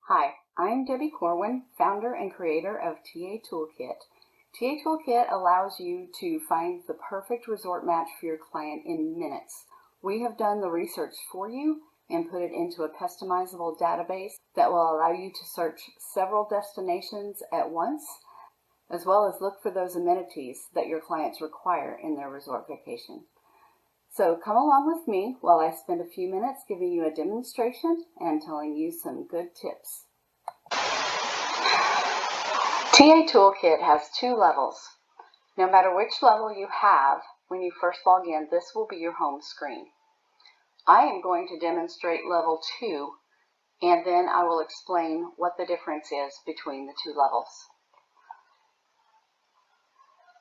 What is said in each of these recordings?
Hi, I'm Debbie Corwin, founder and creator of TAToolkit. TAToolkit allows you to find the perfect resort match for your client in minutes. We have done the research for you and put it into a customizable database that will allow you to search several destinations at once, as well as look for those amenities that your clients require in their resort vacation. So come along with me while I spend a few minutes giving you a demonstration and telling you some good tips. TAToolkit has two levels. No matter which level you have, when you first log in, this will be your home screen. I am going to demonstrate level 2, and then I will explain what the difference is between the two levels.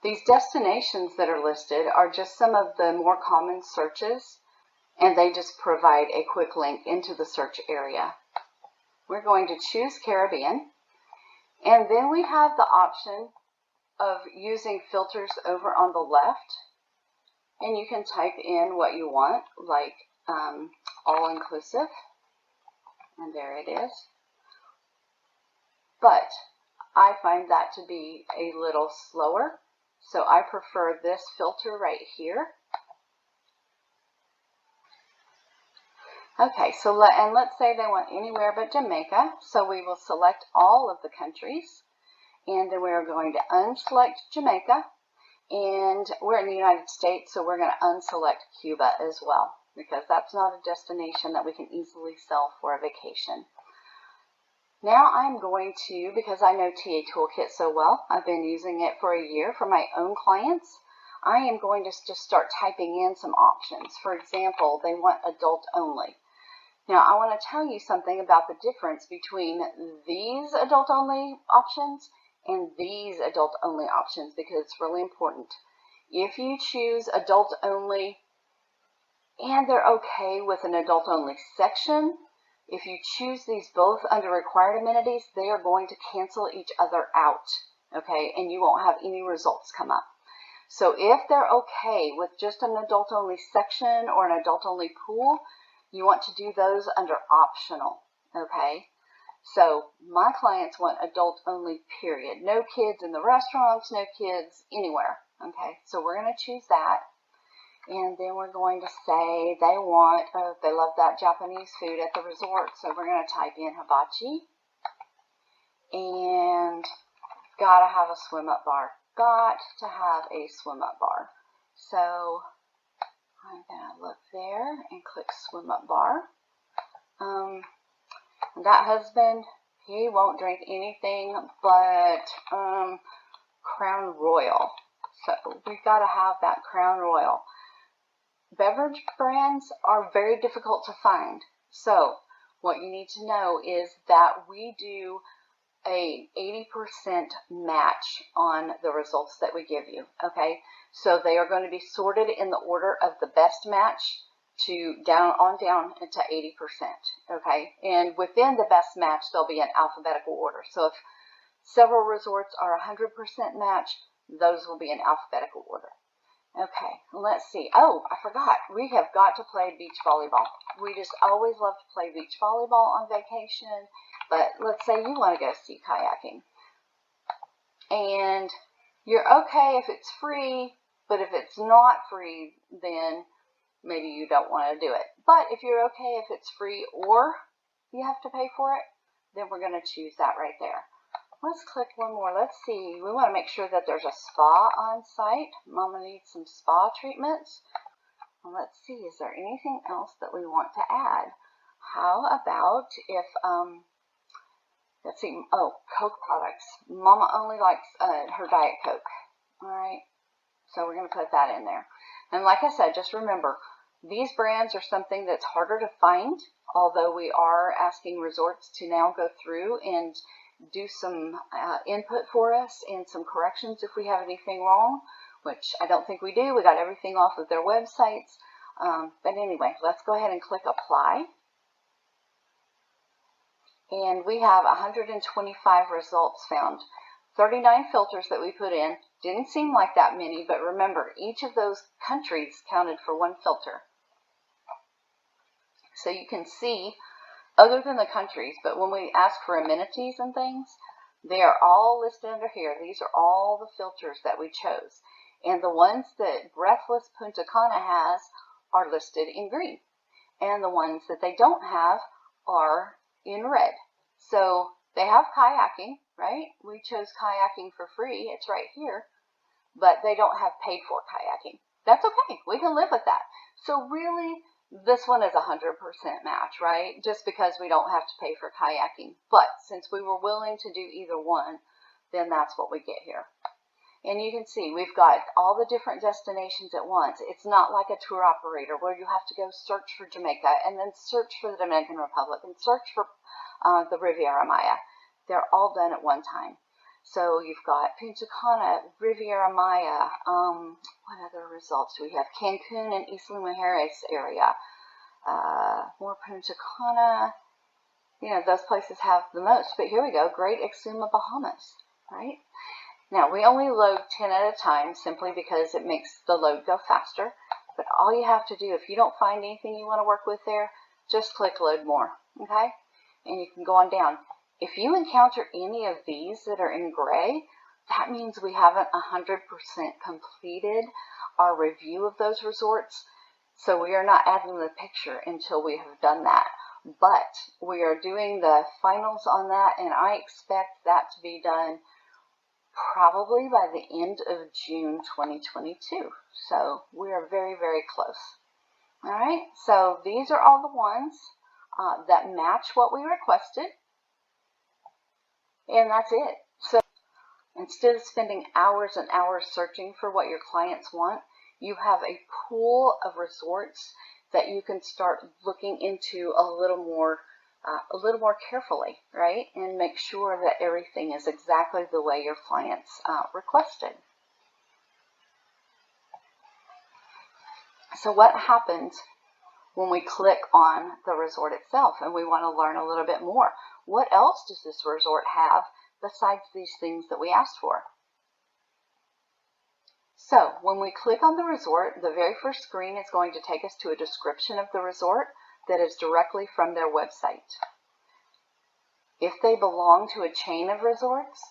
These destinations that are listed are just some of the more common searches, and they just provide a quick link into the search area. We're going to choose Caribbean, and then we have the option of using filters over on the left, and you can type in what you want, like all-inclusive, and there it is. But I find that to be a little slower, so I prefer this filter right here. Okay, so let's say they want anywhere but Jamaica, so we will select all of the countries, and then we're going to unselect Jamaica, and we're in the United States, so we're going to unselect Cuba as well, because that's not a destination that we can easily sell for a vacation. Now I'm going to, because I know TAToolkit so well, I've been using it for a year for my own clients, I am going to just start typing in some options. For example, they want adult only. Now I want to tell you something about the difference between these adult only options and these adult only options, because it's really important. If you choose adult only and they're okay with an adult only section, if you choose these both under required amenities, they are going to cancel each other out, okay, and you won't have any results come up. So if they're okay with just an adult only section or an adult only pool, you want to do those under optional, okay? So my clients want adult only, period. No kids in the restaurants, no kids anywhere, okay? So we're going to choose that. And then we're going to say they want, they love that Japanese food at the resort, so we're going to type in hibachi. And gotta have a swim up bar. Got to have a swim up bar. So I'm going to look there and click swim up bar. That husband, he won't drink anything but Crown Royal. So we've got to have that Crown Royal. Beverage brands are very difficult to find. So what you need to know is that we do a 80% match on the results that we give you, okay? So they are going to be sorted in the order of the best match to down to 80%, okay? And within the best match, there'll be an alphabetical order. So if several resorts are 100% match, those will be in alphabetical order. Okay, let's see. Oh, I forgot. We have got to play beach volleyball. We just always love to play beach volleyball on vacation. But let's say you want to go sea kayaking. And you're okay if it's free, but if it's not free, then maybe you don't want to do it. But if you're okay if it's free or you have to pay for it, then we're going to choose that right there. Let's click one more. Let's see. We want to make sure that there's a spa on site. Mama needs some spa treatments. Well, let's see. Is there anything else that we want to add? How about if, let's see. Oh, Coke products. Mama only likes her Diet Coke. All right. So we're going to put that in there. And like I said, just remember, these brands are something that's harder to find, although we are asking resorts to now go through and do some input for us and some corrections if we have anything wrong, which I don't think we do. We got everything off of their websites. But anyway, let's go ahead and click apply. And we have 125 results found. 39 filters that we put in. Didn't seem like that many, but remember, each of those countries counted for one filter. So you can see other than the countries, but when we ask for amenities and things, they are all listed under here. These are all the filters that we chose. And the ones that Breathless Punta Cana has are listed in green. And the ones that they don't have are in red. So they have kayaking, right? We chose kayaking for free. It's right here. But they don't have paid for kayaking. That's okay. We can live with that. So really, this one is 100% match, right? Just because we don't have to pay for kayaking. But since we were willing to do either one, then that's what we get here. And you can see we've got all the different destinations at once. It's not like a tour operator where you have to go search for Jamaica and then search for the Dominican Republic and search for the Riviera Maya. They're all done at one time. So you've got Punta Cana, Riviera Maya, what other results do we have? Cancun and Isla Mujeres area, more Punta Cana. You know, those places have the most. But here we go, Great Exuma, Bahamas, right? Now, we only load 10 at a time simply because it makes the load go faster. But all you have to do, if you don't find anything you want to work with there, just click Load More, okay? And you can go on down. If you encounter any of these that are in gray, that means we haven't 100% completed our review of those resorts. So we are not adding the picture until we have done that. But we are doing the finals on that, and I expect that to be done probably by the end of June 2022. So we are very, very close. All right, so these are all the ones that match what we requested. And that's it. So instead of spending hours and hours searching for what your clients want, you have a pool of resorts that you can start looking into a little more carefully, right? And make sure that everything is exactly the way your clients requested. So what happens when we click on the resort itself and we want to learn a little bit more? What else does this resort have besides these things that we asked for? So when we click on the resort, the very first screen is going to take us to a description of the resort that is directly from their website. If they belong to a chain of resorts,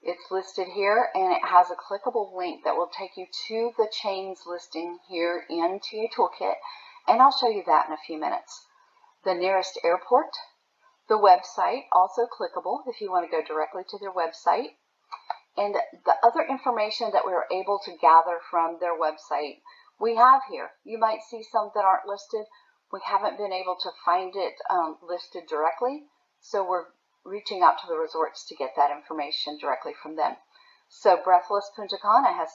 it's listed here, and it has a clickable link that will take you to the chains listing here in TAToolkit, and I'll show you that in a few minutes. The nearest airport, the website, also clickable if you want to go directly to their website, and the other information that we were able to gather from their website we have here. You might see some that aren't listed. We haven't been able to find it listed directly, so we're reaching out to the resorts to get that information directly from them. So Breathless Punta Cana has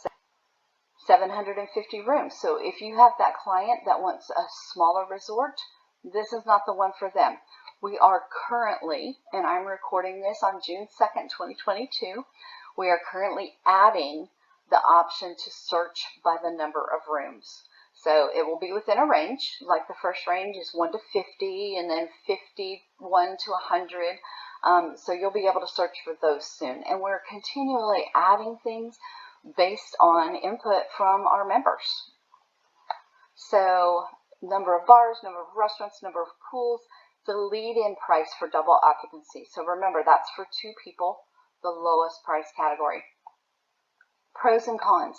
750 rooms. So if you have that client that wants a smaller resort, this is not the one for them. We are currently, and I'm recording this on June 2nd, 2022, we are currently adding the option to search by the number of rooms. So it will be within a range, like the first range is 1 to 50 and then 51 to 100. So you'll be able to search for those soon. And we're continually adding things based on input from our members. So number of bars, number of restaurants, number of pools, the lead-in price for double occupancy. So remember, that's for 2 people, the lowest price category. Pros and cons.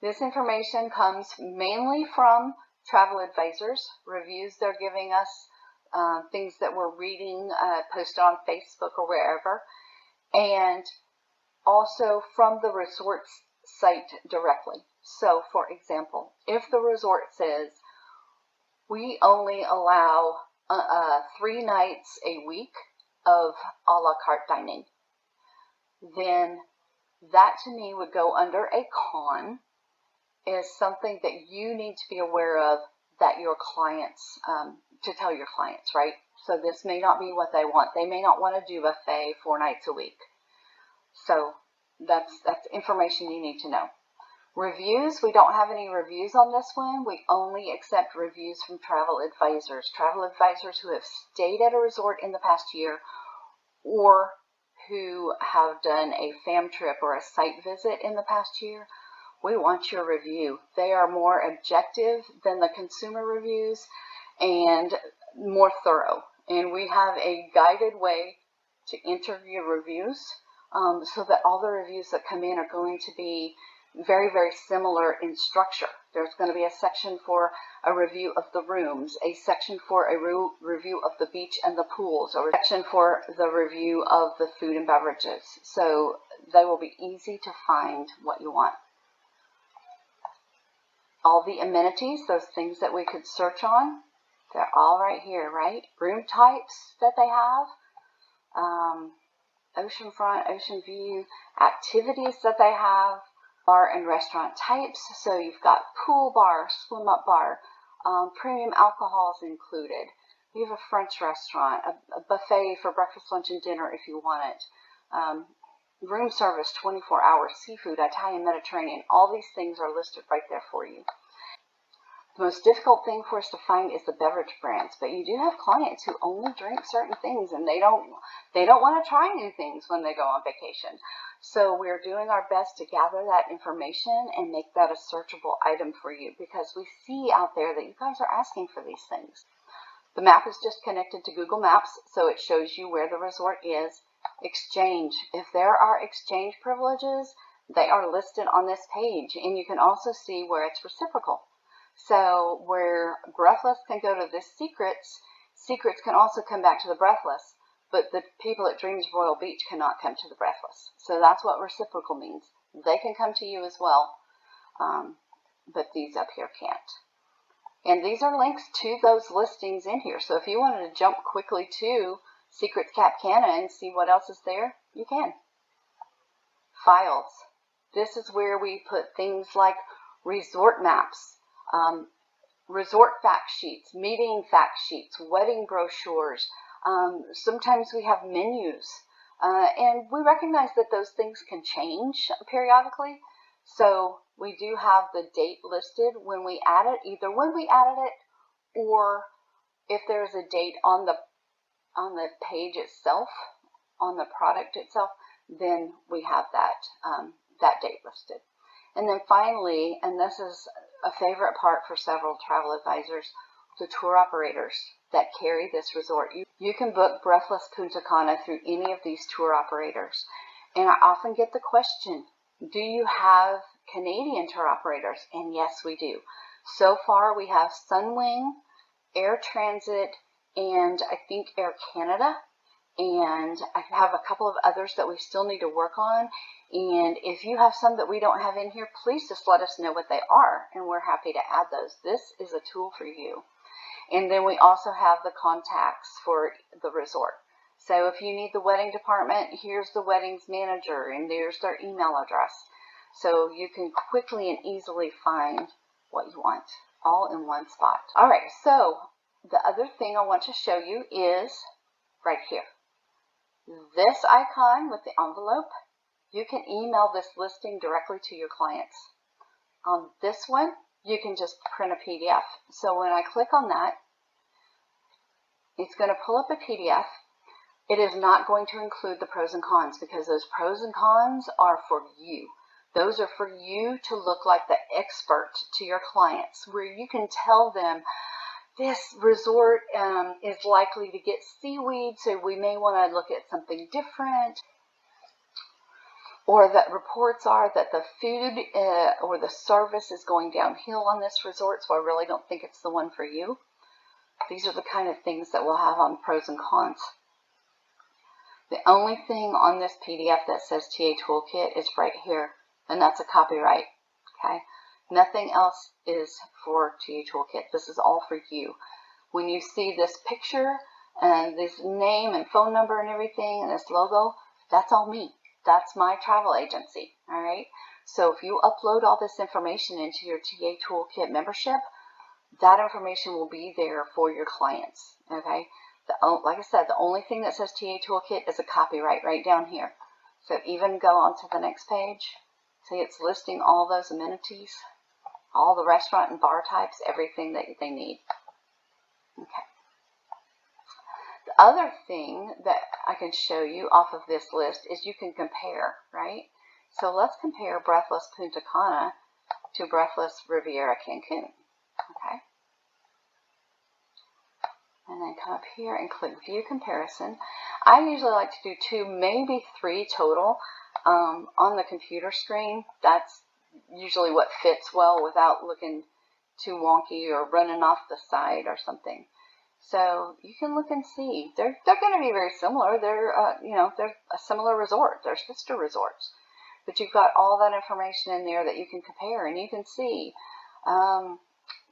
This information comes mainly from travel advisors, reviews they're giving us, things that we're reading posted on Facebook or wherever, and also from the resort's site directly. So, for example, if the resort says, we only allow 3 nights a week of a la carte dining, then that to me would go under a con, is something that you need to be aware of that your clients, to tell your clients, right? So this may not be what they want. They may not want to do buffet 4 nights a week. So that's information you need to know. Reviews, we don't have any reviews on this one. We only accept reviews from travel advisors who have stayed at a resort in the past year or who have done a fam trip or a site visit in the past year. We want your review. They are more objective than the consumer reviews and more thorough. And we have a guided way to enter your reviews, so that all the reviews that come in are going to be very, very similar in structure. There's going to be a section for a review of the rooms, a section for a review of the beach and the pools, or a section for the review of the food and beverages. So they will be easy to find what you want. All the amenities, those things that we could search on, they're all right here, right? Room types that they have, oceanfront, ocean view, activities that they have, bar and restaurant types. So you've got pool bar, swim up bar, premium alcohols included. You have a French restaurant, a buffet for breakfast, lunch, and dinner if you want it. Room service, 24 hours, seafood, Italian, Mediterranean. All these things are listed right there for you. The most difficult thing for us to find is the beverage brands, but you do have clients who only drink certain things, and they don't want to try new things when they go on vacation. So we're doing our best to gather that information and make that a searchable item for you, because we see out there that you guys are asking for these things. The map is just connected to Google Maps, so it shows you where the resort is. Exchange. If there are exchange privileges, they are listed on this page, and you can also see where it's reciprocal. So where Breathless can go to this Secrets, Secrets can also come back to the Breathless, but the people at Dreams Royal Beach cannot come to the Breathless. So that's what reciprocal means. They can come to you as well, but these up here can't. And these are links to those listings in here. So if you wanted to jump quickly to Secrets Cap Cana and see what else is there, you can. Files. This is where we put things like resort maps, resort fact sheets, meeting fact sheets, wedding brochures. Sometimes we have menus, and we recognize that those things can change periodically. So we do have the date listed when we add it, either when we added it, or if there's a date on the page itself, on the product itself, then we have that date listed. And then finally, and this is a favorite part for several travel advisors, the tour operators that carry this resort. You can book Breathless Punta Cana through any of these tour operators. And I often get the question, do you have Canadian tour operators? And yes, we do. So far, we have Sunwing, Air Transit, and I think Air Canada. And I have a couple of others that we still need to work on. And if you have some that we don't have in here, please just let us know what they are, and we're happy to add those. This is a tool for you. And then we also have the contacts for the resort. So if you need the wedding department, here's the weddings manager, and there's their email address. So you can quickly and easily find what you want, all in one spot. All right, so the other thing I want to show you is right here. This icon with the envelope, you can email this listing directly to your clients. On this one, you can just print a PDF. So when I click on that, it's going to pull up a PDF. It is not going to include the pros and cons, because those pros and cons are for you. Those are for you to look like the expert to your clients, where you can tell them, this resort is likely to get seaweed, so we may want to look at something different. Or that reports are that the food or the service is going downhill on this resort, so I really don't think it's the one for you. These are the kind of things that we'll have on pros and cons. The only thing on this PDF that says TAToolkit is right here, and that's a copyright, okay? Nothing else is for TAToolkit. This is all for you. When you see this picture and this name and phone number and everything and this logo, that's all me. That's my travel agency, all right? So if you upload all this information into your TAToolkit membership, that information will be there for your clients, okay? Like I said, the only thing that says TAToolkit is a copyright right down here. So even go on to the next page. See, it's listing all those amenities, all the restaurant and bar types, everything that they need. Okay. The other thing that I can show you off of this list is you can compare, right? So let's compare Breathless Punta Cana to Breathless Riviera Cancun. Okay. and then come up here and click View Comparison. I usually like to do 2, maybe 3 total on the computer screen. That's usually what fits well without looking too wonky or running off the side or something. So you can look and see. They're going to be very similar. They're they're a similar resort. They're sister resorts, but you've got all that information in there that you can compare, and you can see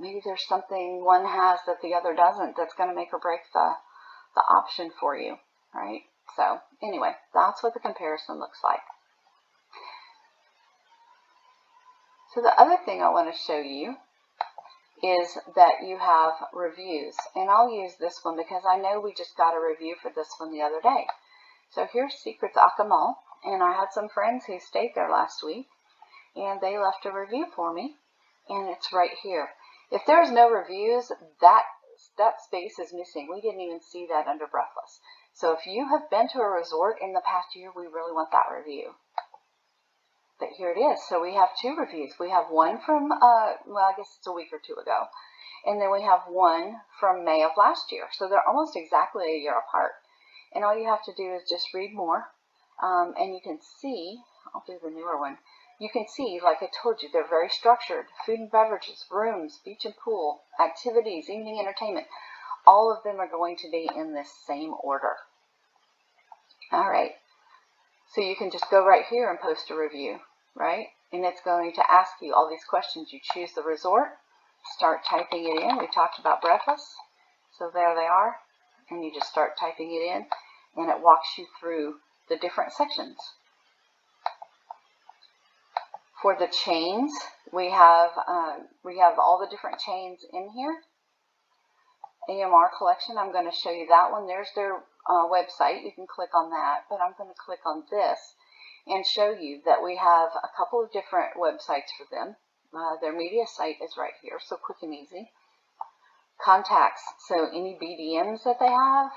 maybe there's something one has that the other doesn't that's going to make or break the option for you, right? So anyway, that's what the comparison looks like. So the other thing I want to show you is that you have reviews, and I'll use this one because I know we just got a review for this one the other day. So here's Secrets Akamal, and I had some friends who stayed there last week, and they left a review for me, and it's right here. If there's no reviews, that space is missing. We didn't even see that under Breathless. So if you have been to a resort in the past year, we really want that review. But here it is. So we have 2 reviews. We have one from, well, I guess it's a week or 2 ago. And then we have one from May of last year. So they're almost exactly a year apart. And all you have to do is just read more. And you can see, I'll do the newer one. You can see, like I told you, they're very structured. Food and beverages, rooms, beach and pool, activities, evening entertainment. All of them are going to be in this same order. All right. So you can just go right here and post a review, right? And it's going to ask you all these questions. You choose the resort, start typing it in. We talked about Breathless. So there they are. And you just start typing it in, and it walks you through the different sections. For the chains, we have all the different chains in here. AMR collection, I'm going to show you that one. There's their website. You can click on that, but I'm going to click on this and show you that we have a couple of different websites for them. Their media site is right here, so quick and easy. Contacts, so any BDMs that they have,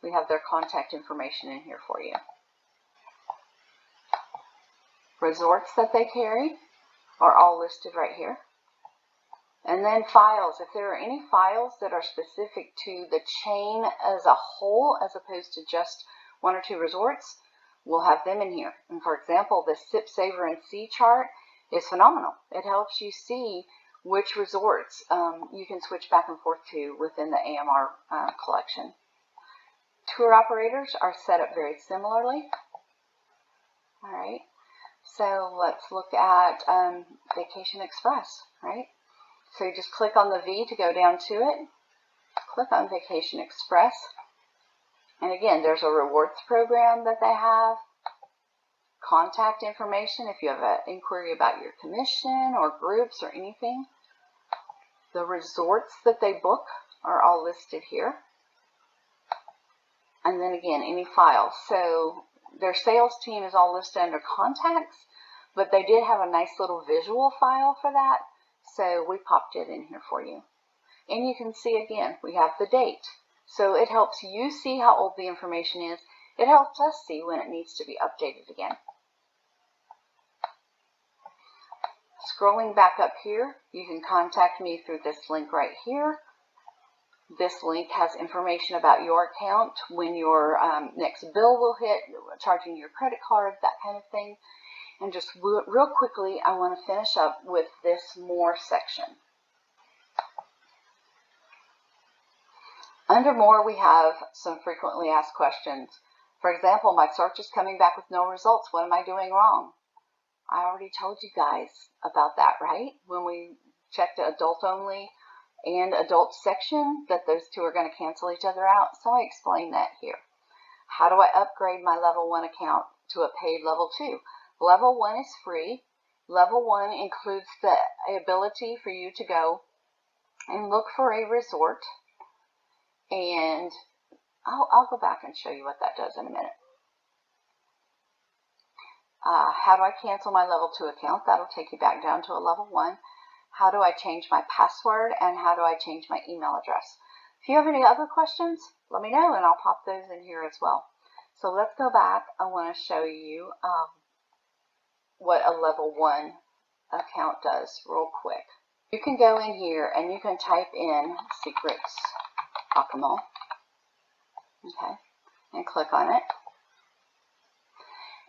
we have their contact information in here for you. Resorts that they carry are all listed right here. And then files, if there are any files that are specific to the chain as a whole, as opposed to just 1 or 2 resorts, we'll have them in here. And for example, the Sip, Savor, and See chart is phenomenal. It helps you see which resorts you can switch back and forth to within the AMR collection. Tour operators are set up very similarly. All right, so let's look at Vacation Express, right? So you just click on the V to go down to it. Click on Vacation Express. And again, there's a rewards program that they have. Contact information if you have an inquiry about your commission or groups or anything. The resorts that they book are all listed here. And then again, any files. So their sales team is all listed under contacts, but they did have a nice little visual file for that. So we popped it in here for you. And you can see again, we have the date. So it helps you see how old the information is. It helps us see when it needs to be updated again. Scrolling back up here, you can contact me through this link right here. This link has information about your account, when your next bill will hit, charging your credit card, that kind of thing. And just real quickly, I want to finish up with this More section. Under More, we have some frequently asked questions. For example, my search is coming back with no results. What am I doing wrong? I already told you guys about that, right? When we checked the adult only and adult section, that those two are going to cancel each other out. So I explained that here. How do I upgrade my level 1 account to a paid level 2? Level 1 is free. Level 1 includes the ability for you to go and look for a resort. And I'll go back and show you what that does in a minute. How do I cancel my level 2 account? That'll take you back down to a level 1. How do I change my password? And how do I change my email address? If you have any other questions, let me know and I'll pop those in here as well. So let's go back. I want to show you what a level 1 account does real quick. You can go in here and you can type in Secrets Akamal. Okay, and click on it.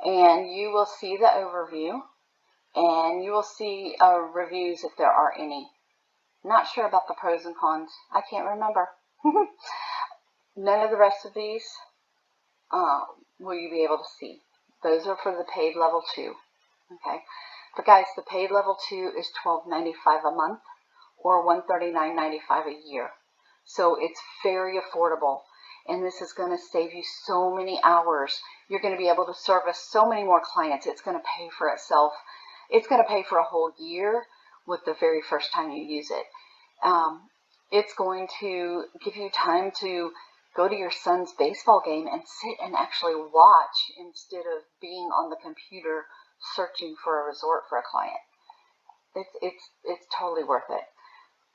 And you will see the overview, and you will see reviews if there are any. Not sure about the pros and cons. I can't remember. None of the rest of these will you be able to see. Those are for the paid level 2. Okay, but guys, the paid level 2 is $12.95 a month or $139.95 a year. So it's very affordable, and this is going to save you so many hours. You're going to be able to service so many more clients. It's going to pay for itself. It's going to pay for a whole year with the very first time you use it. It's going to give you time to go to your son's baseball game and sit and actually watch instead of being on the computer searching for a resort for a client. It's totally worth it.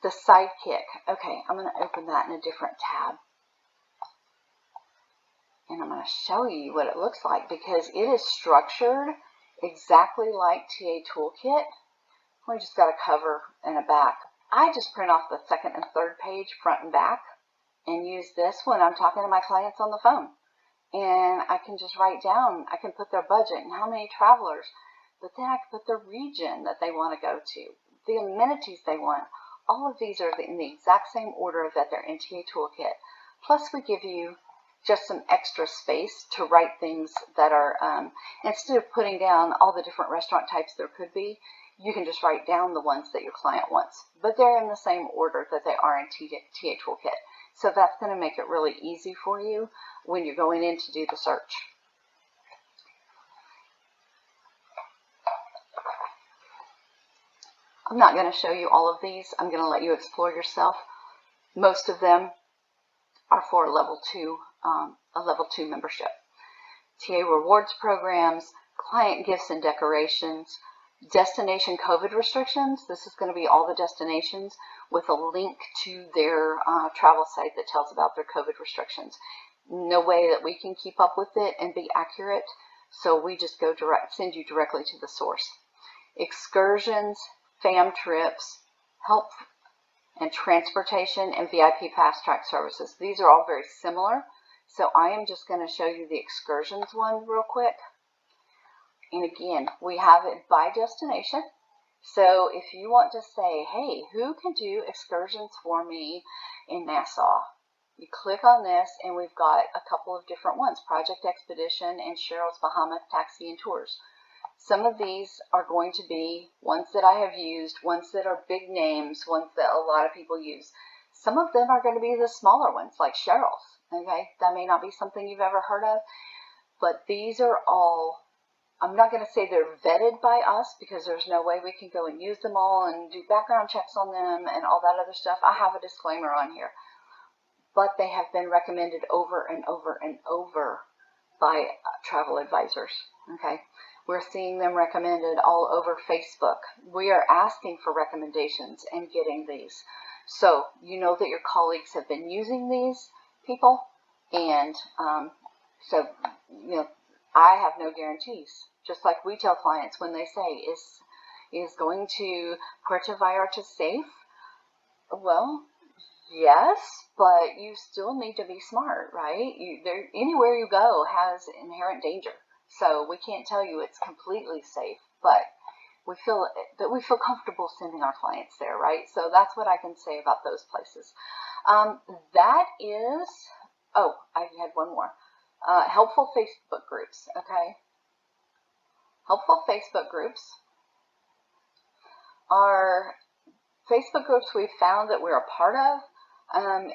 The Sidekick. Okay, I'm going to open that in a different tab. And I'm going to show you what it looks like, because it is structured exactly like TAToolkit. We just got a cover and a back. I just print off the second and third page, front and back, and use this when I'm talking to my clients on the phone. And I can just write down, I can put their budget and how many travelers, but then I can put the region that they want to go to, the amenities they want. All of these are in the exact same order that they're in TAToolkit. Plus we give you just some extra space to write things that are, instead of putting down all the different restaurant types there could be, you can just write down the ones that your client wants. But they're in the same order that they are in TAToolkit. So that's going to make it really easy for you when you're going in to do the search. I'm not going to show you all of these. I'm going to let you explore yourself. Most of them are for a level 2 membership. TA rewards programs, client gifts and decorations, destination COVID restrictions. This is going to be all the destinations with a link to their travel site that tells about their COVID restrictions. No way that we can keep up with it and be accurate, so we just go send you directly to the source. Excursions, fam trips, help and transportation, and VIP fast track services. These are all very similar, so I am just going to show you the excursions one real quick. And again, we have it by destination. So if you want to say, hey, who can do excursions for me in Nassau? You click on this, and we've got a couple of different ones, Project Expedition and Cheryl's Bahamas Taxi and Tours. Some of these are going to be ones that I have used, ones that are big names, ones that a lot of people use. Some of them are going to be the smaller ones, like Cheryl's. Okay, that may not be something you've ever heard of, but these are all, I'm not going to say they're vetted by us, because there's no way we can go and use them all and do background checks on them and all that other stuff. I have a disclaimer on here. But they have been recommended over and over and over by travel advisors. Okay, we're seeing them recommended all over Facebook. We are asking for recommendations and getting these. So you know that your colleagues have been using these people, and so you know, I have no guarantees. Just like we tell clients when they say, is going to Puerto Vallarta safe? Well, yes, but you still need to be smart, right? Anywhere you go has inherent danger. So we can't tell you it's completely safe, but we feel comfortable sending our clients there, right? So that's what I can say about those places. That is, oh, I had one more. Helpful Facebook groups, okay? Helpful Facebook groups are Facebook groups we've found that we're a part of,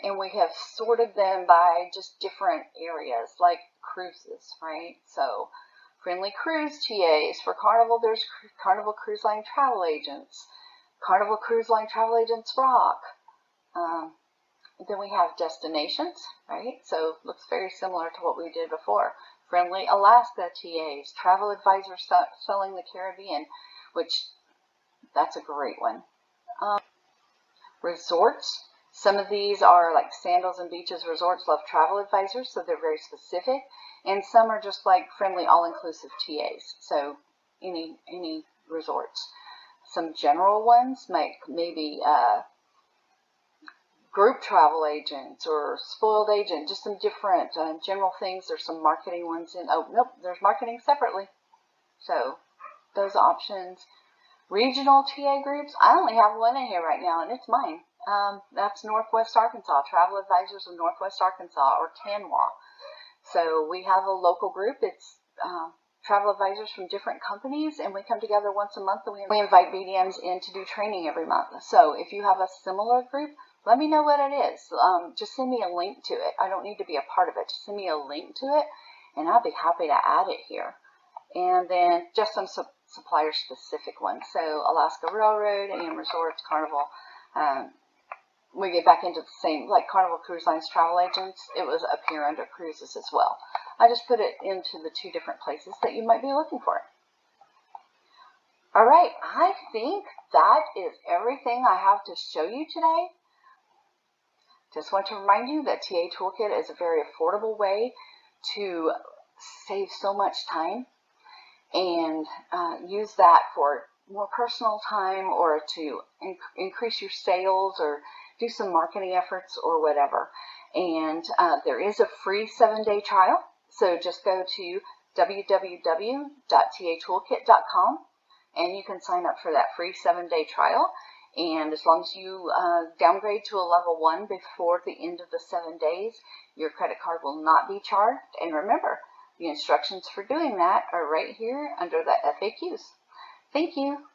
and we have sorted them by just different areas, like cruises, right? So Friendly Cruise TAs. For Carnival, there's Carnival Cruise Line Travel Agents. Carnival Cruise Line Travel Agents Rock. Then we have destinations, right? So looks very similar to what we did before. Friendly Alaska TAs. Travel Advisors Selling the Caribbean, which that's a great one. Resorts. Some of these are like Sandals and Beaches Resorts Love Travel Advisors, so they're very specific. And some are just like friendly all-inclusive TAs, so any resorts. Some general ones, maybe group travel agents or spoiled agent, just some different general things. There's some marketing ones in, oh, nope, there's marketing separately. So those options. Regional TA groups, I only have one in here right now, and it's mine. That's Northwest Arkansas, Travel Advisors of Northwest Arkansas, or TANWA. So we have a local group. It's travel advisors from different companies, and we come together once a month, and we invite BDMs in to do training every month. So if you have a similar group, let me know what it is. Just send me a link to it. I don't need to be a part of it. Just send me a link to it, and I'll be happy to add it here. And then just some supplier-specific ones. So Alaska Railroad, AM Resorts, Carnival. We get back into the same, like Carnival Cruise Lines travel agents. It was up here under cruises as well. I just put it into the two different places that you might be looking for it. All right, I think that is everything I have to show you today. Just want to remind you that TAToolkit is a very affordable way to save so much time and use that for more personal time, or to increase your sales, or do some marketing efforts, or whatever. And there is a free 7-day trial. So just go to www.TAToolkit.com and you can sign up for that free 7-day trial. And as long as you downgrade to a level 1 before the end of the 7 days, your credit card will not be charged. And remember, the instructions for doing that are right here under the FAQs. Thank you.